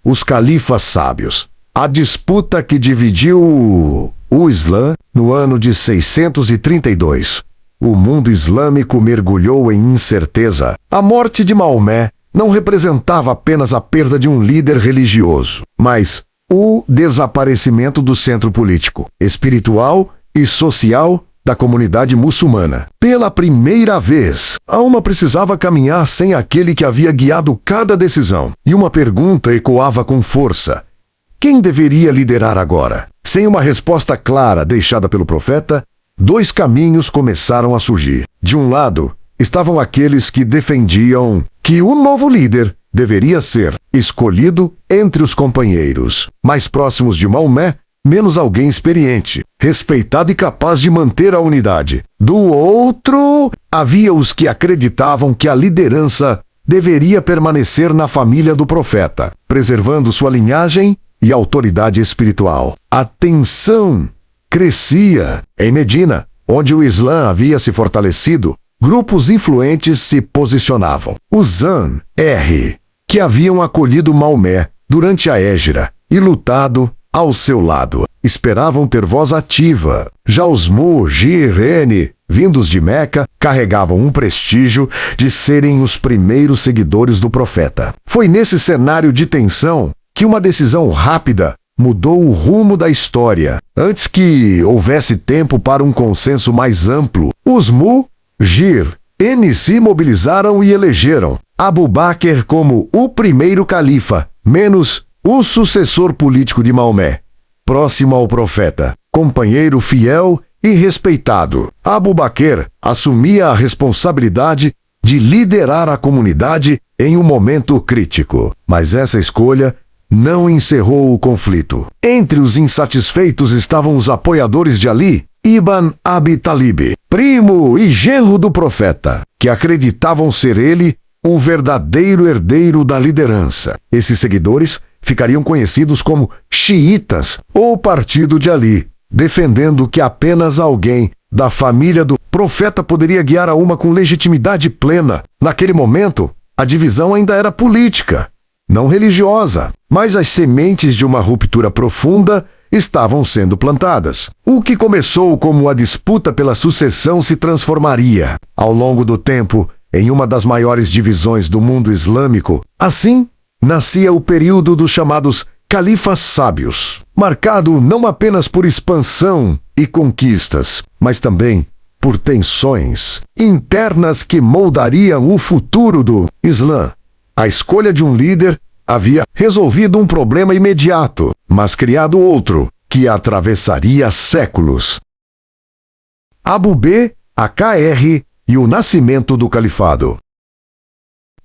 os califas sábios. A disputa que dividiu o Islã no ano de 632. O mundo islâmico mergulhou em incerteza. A morte de Maomé não representava apenas a perda de um líder religioso, mas o desaparecimento do centro político, espiritual e social da comunidade muçulmana. Pela primeira vez, a umma precisava caminhar sem aquele que havia guiado cada decisão. E uma pergunta ecoava com força: quem deveria liderar agora? Sem uma resposta clara deixada pelo profeta, dois caminhos começaram a surgir. De um lado, estavam aqueles que defendiam que o novo líder deveria ser escolhido entre os companheiros mais próximos de Maomé, menos alguém experiente, respeitado e capaz de manter a unidade. Do outro, havia os que acreditavam que a liderança deveria permanecer na família do profeta, preservando sua linhagem e autoridade espiritual. A tensão crescia. Em Medina, onde o Islã havia se fortalecido, grupos influentes se posicionavam. Os Ansar, que haviam acolhido Maomé durante a Hégira e lutado ao seu lado, esperavam ter voz ativa. Já os Muhajirin, vindos de Meca, carregavam um prestígio de serem os primeiros seguidores do profeta. Foi nesse cenário de tensão que uma decisão rápida mudou o rumo da história. Antes que houvesse tempo para um consenso mais amplo, os Muhajirin se mobilizaram e elegeram Abu Bakr como o primeiro califa, menos o sucessor político de Maomé, próximo ao profeta, companheiro fiel e respeitado. Abu Bakr assumia a responsabilidade de liderar a comunidade em um momento crítico. Mas essa escolha não encerrou o conflito. Entre os insatisfeitos estavam os apoiadores de Ali ibn Abi Talib, primo e genro do profeta, que acreditavam ser ele o verdadeiro herdeiro da liderança. Esses seguidores ficariam conhecidos como xiitas ou Partido de Ali, defendendo que apenas alguém da família do profeta poderia guiar a umma com legitimidade plena. Naquele momento, a divisão ainda era política, não religiosa, mas as sementes de uma ruptura profunda estavam sendo plantadas. O que começou como a disputa pela sucessão se transformaria, ao longo do tempo, em uma das maiores divisões do mundo islâmico. Assim, nascia o período dos chamados califas sábios, marcado não apenas por expansão e conquistas, mas também por tensões internas que moldariam o futuro do Islã. A escolha de um líder havia resolvido um problema imediato, mas criado outro, que atravessaria séculos. Abu Bakr e o nascimento do califado.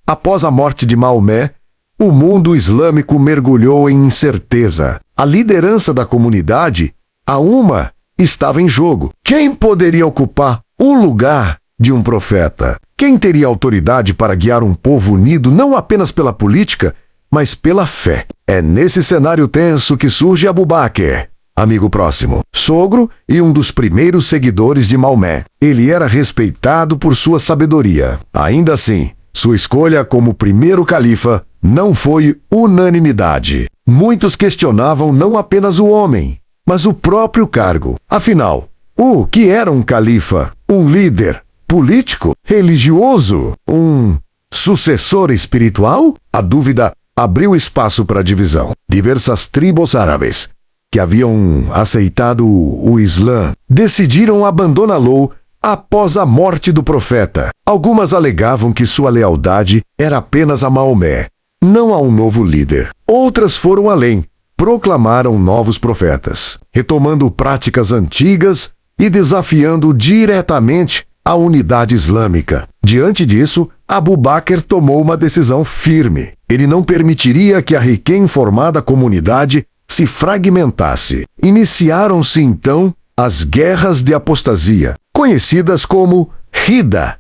Após a morte de Maomé, o mundo islâmico mergulhou em incerteza. A liderança da comunidade, a umma, estava em jogo. Quem poderia ocupar o lugar de um profeta? Quem teria autoridade para guiar um povo unido não apenas pela política, mas pela fé? É nesse cenário tenso que surge Abu Bakr, amigo próximo, sogro e um dos primeiros seguidores de Maomé. Ele era respeitado por sua sabedoria. Ainda assim, sua escolha como primeiro califa não foi unanimidade. Muitos questionavam não apenas o homem, mas o próprio cargo. Afinal, o que era um califa? Um líder político? Religioso? Um sucessor espiritual? A dúvida abriu espaço para divisão. Diversas tribos árabes que haviam aceitado o Islã decidiram abandoná-lo após a morte do profeta. Algumas alegavam que sua lealdade era apenas a Maomé, não a um novo líder. Outras foram além, proclamaram novos profetas, retomando práticas antigas e desafiando diretamente a unidade islâmica. Diante disso, Abu Bakr tomou uma decisão firme. Ele não permitiria que a recém-formada comunidade se fragmentasse. Iniciaram-se então as guerras de apostasia, conhecidas como Ridda.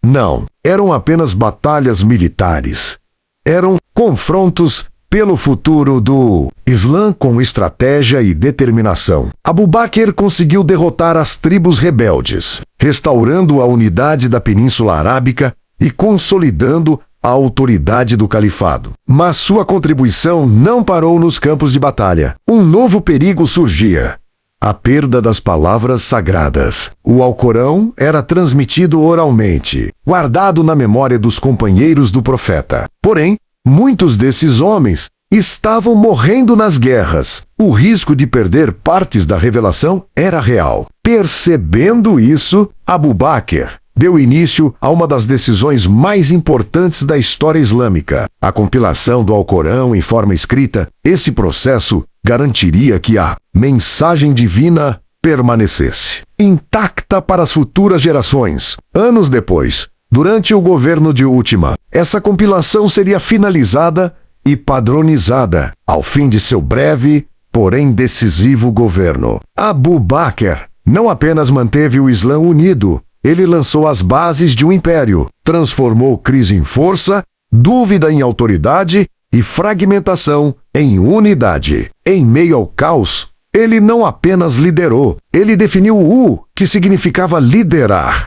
Não, eram apenas batalhas militares. Eram confrontos pelo futuro do Islã com estratégia e determinação. Abu Bakr conseguiu derrotar as tribos rebeldes, restaurando a unidade da Península Arábica e consolidando a autoridade do califado. Mas sua contribuição não parou nos campos de batalha. Um novo perigo surgia: a perda das palavras sagradas. O Alcorão era transmitido oralmente, guardado na memória dos companheiros do profeta. Porém, muitos desses homens estavam morrendo nas guerras. O risco de perder partes da revelação era real. Percebendo isso, Abu Bakr deu início a uma das decisões mais importantes da história islâmica: a compilação do Alcorão em forma escrita. Esse processo garantiria que a mensagem divina permanecesse intacta para as futuras gerações. Anos depois, durante o governo de Última, essa compilação seria finalizada e padronizada ao fim de seu breve, porém decisivo governo. Abu Bakr não apenas manteve o Islã unido, ele lançou as bases de um império, transformou crise em força, dúvida em autoridade e fragmentação em unidade. Em meio ao caos, ele não apenas liderou, ele definiu o que significava liderar.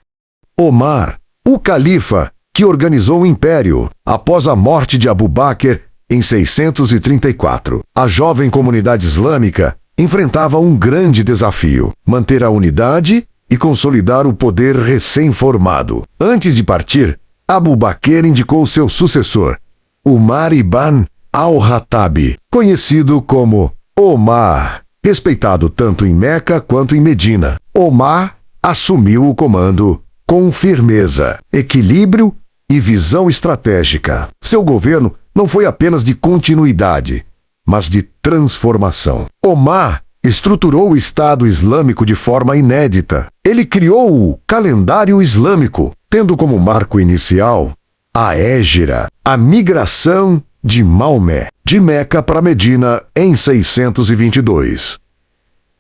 Omar, o califa que organizou o império, após a morte de Abu Bakr em 634, a jovem comunidade islâmica enfrentava um grande desafio: manter a unidade e consolidar o poder recém-formado. Antes de partir, Abu Bakr indicou seu sucessor, Umar ibn al-Khattab, conhecido como Omar, respeitado tanto em Meca quanto em Medina. Omar assumiu o comando com firmeza, equilíbrio e visão estratégica. Seu governo não foi apenas de continuidade, mas de transformação. Omar estruturou o Estado Islâmico de forma inédita. Ele criou o calendário islâmico, tendo como marco inicial a Hégira, a migração de Maomé de Meca para Medina em 622.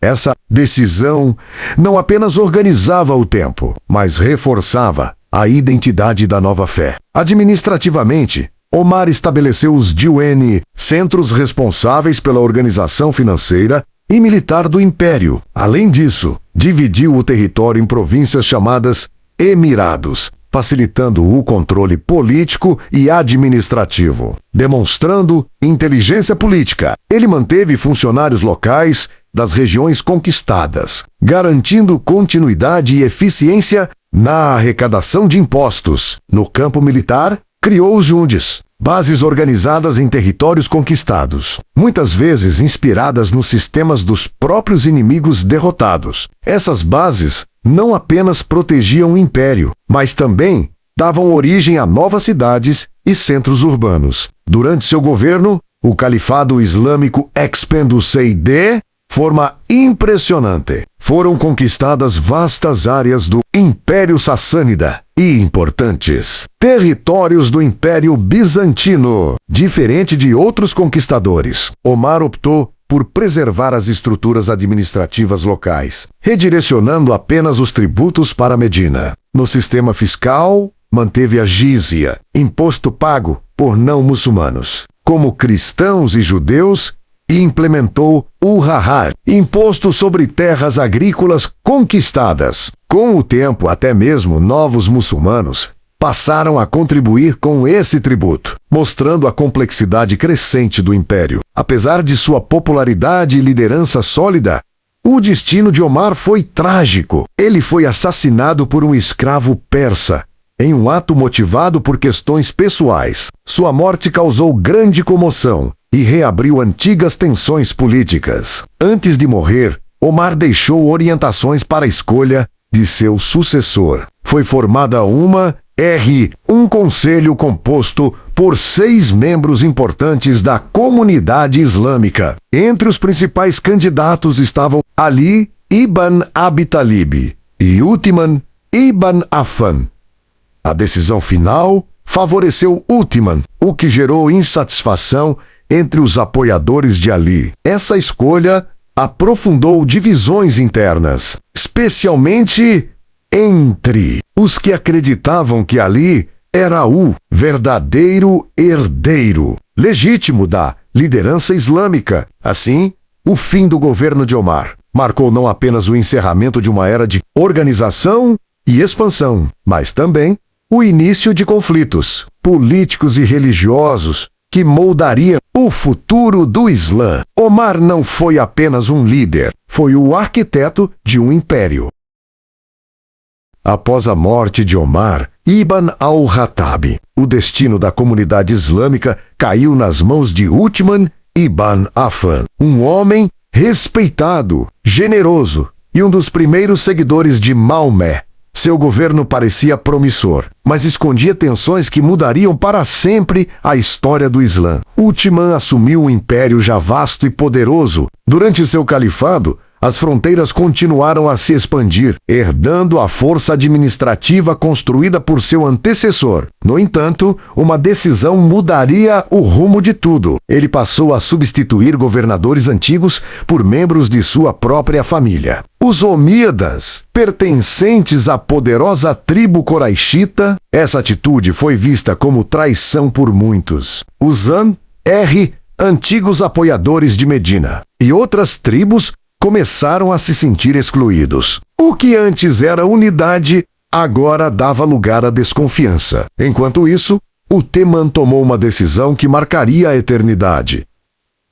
Essa decisão não apenas organizava o tempo, mas reforçava a identidade da nova fé. Administrativamente, Omar estabeleceu os Diwan, centros responsáveis pela organização financeira e militar do império. Além disso, dividiu o território em províncias chamadas Emirados, facilitando o controle político e administrativo. Demonstrando inteligência política, ele manteve funcionários locais das regiões conquistadas, garantindo continuidade e eficiência na arrecadação de impostos. No campo militar, criou os jundes, bases organizadas em territórios conquistados, muitas vezes inspiradas nos sistemas dos próprios inimigos derrotados. Essas bases não apenas protegiam o império, mas também davam origem a novas cidades e centros urbanos. Durante seu governo, o Califado Islâmico expandou de forma impressionante. Foram conquistadas vastas áreas do Império Sassânida e importantes territórios do Império Bizantino. Diferente de outros conquistadores, Omar optou por preservar as estruturas administrativas locais, redirecionando apenas os tributos para Medina. No sistema fiscal, manteve a jizya, imposto pago por não muçulmanos, como cristãos e judeus, e implementou o rahar, imposto sobre terras agrícolas conquistadas. Com o tempo, até mesmo novos muçulmanos passaram a contribuir com esse tributo, mostrando a complexidade crescente do império. Apesar de sua popularidade e liderança sólida, o destino de Omar foi trágico. Ele foi assassinado por um escravo persa, em um ato motivado por questões pessoais. Sua morte causou grande comoção e reabriu antigas tensões políticas. Antes de morrer, Omar deixou orientações para a escolha de seu sucessor. Foi formada um conselho composto por 6 membros importantes da comunidade islâmica. Entre os principais candidatos estavam Ali ibn Abi Talib e Uthman ibn Affan. A decisão final favoreceu Uthman, o que gerou insatisfação entre os apoiadores de Ali. Essa escolha aprofundou divisões internas, especialmente entre os que acreditavam que Ali era o verdadeiro herdeiro legítimo da liderança islâmica. Assim, o fim do governo de Omar marcou não apenas o encerramento de uma era de organização e expansão, mas também o início de conflitos políticos e religiosos que moldariam o futuro do Islã. Omar não foi apenas um líder, foi o arquiteto de um império. Após a morte de Omar Ibn al-Khattab, o destino da comunidade islâmica caiu nas mãos de Uthman ibn Affan, um homem respeitado, generoso e um dos primeiros seguidores de Maomé. Seu governo parecia promissor, mas escondia tensões que mudariam para sempre a história do Islã. Uthman assumiu um império já vasto e poderoso. Durante seu califado, as fronteiras continuaram a se expandir, herdando a força administrativa construída por seu antecessor. No entanto, uma decisão mudaria o rumo de tudo. Ele passou a substituir governadores antigos por membros de sua própria família. Os omíadas, pertencentes à poderosa tribo coraixita, essa atitude foi vista como traição por muitos. Os antigos apoiadores de Medina, e outras tribos começaram a se sentir excluídos. O que antes era unidade, agora dava lugar à desconfiança. Enquanto isso, Uthman tomou uma decisão que marcaria a eternidade.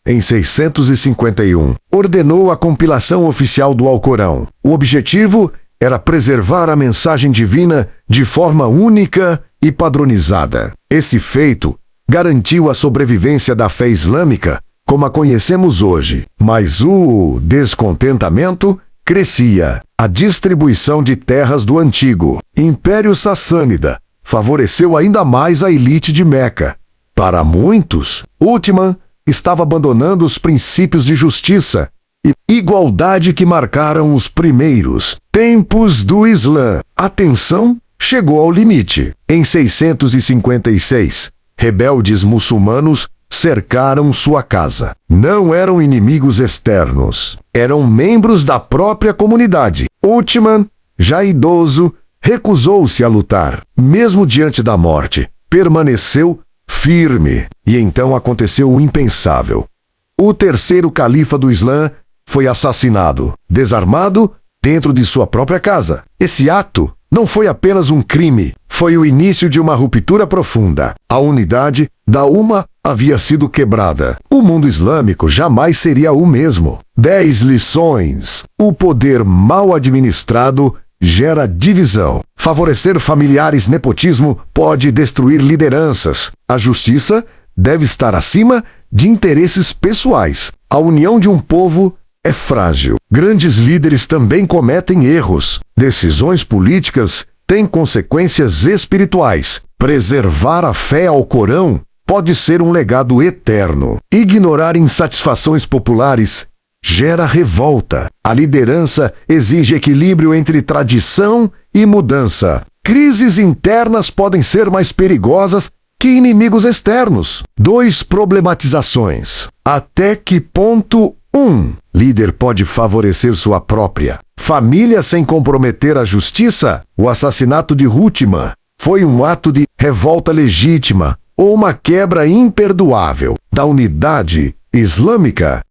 Em 651, ordenou a compilação oficial do Alcorão. O objetivo era preservar a mensagem divina de forma única e padronizada. Esse feito garantiu a sobrevivência da fé islâmica como a conhecemos hoje, mas o descontentamento crescia. A distribuição de terras do antigo Império Sassânida favoreceu ainda mais a elite de Meca. Para muitos, Uthman estava abandonando os princípios de justiça e igualdade que marcaram os primeiros tempos do Islã. A tensão chegou ao limite. Em 656, rebeldes muçulmanos cercaram sua casa. Não eram inimigos externos, eram membros da própria comunidade. Uthman, já idoso, recusou-se a lutar. Mesmo diante da morte, permaneceu firme. E então aconteceu o impensável. O terceiro califa do Islã foi assassinado, desarmado, dentro de sua própria casa. Esse ato não foi apenas um crime, foi o início de uma ruptura profunda. A unidade da Umma havia sido quebrada. O mundo islâmico jamais seria o mesmo. 10 lições. O poder mal administrado gera divisão. Favorecer familiares nepotismo pode destruir lideranças. A justiça deve estar acima de interesses pessoais. A união de um povo é frágil. Grandes líderes também cometem erros. Decisões políticas têm consequências espirituais. Preservar a fé ao Corão pode ser um legado eterno. Ignorar insatisfações populares gera revolta. A liderança exige equilíbrio entre tradição e mudança. Crises internas podem ser mais perigosas que inimigos externos. 2 problematizações. Até que ponto líder pode favorecer sua própria família sem comprometer a justiça? O assassinato de Uthman foi um ato de revolta legítima ou uma quebra imperdoável da unidade islâmica?